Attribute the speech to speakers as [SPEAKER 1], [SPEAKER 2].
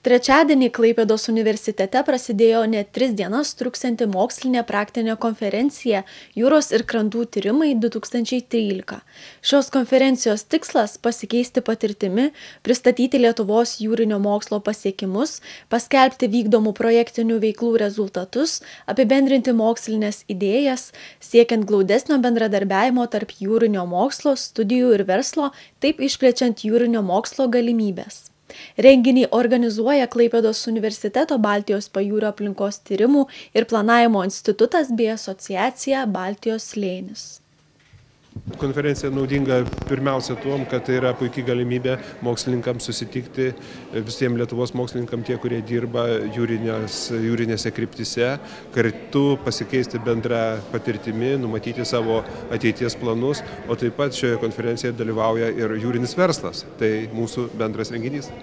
[SPEAKER 1] Trečiadienį Klaipėdos universitete prasidėjo net 3 dienas truksianti mokslinė praktinė konferencija Jūros ir krantų tyrimai 2013. Šios konferencijos tikslas – pasikeisti patirtimi, pristatyti Lietuvos jūrinio mokslo pasiekimus, paskelbti vykdomų projektinių veiklų rezultatus, apibendrinti mokslinės idėjas, siekiant glaudesnio bendradarbiavimo tarp jūrinio mokslo, studijų ir verslo, taip išplečiant jūrinio mokslo galimybės. Renginį organizuoja Klaipėdos universiteto Baltijos pajūrio aplinkos tyrimų ir planavimo institutas bei asociacija Baltijos slėnis.
[SPEAKER 2] Konferencija naudinga pirmiausia tuom, kad tai yra puikia galimybė mokslininkams susitikti, visiems Lietuvos mokslininkams, tie, kurie dirba jūrinėse kryptise, kartu pasikeisti bendrą patirtimi, numatyti savo ateities planus, o taip pat šioje konferencijoje dalyvauja ir jūrinis verslas. Tai mūsų bendras renginys.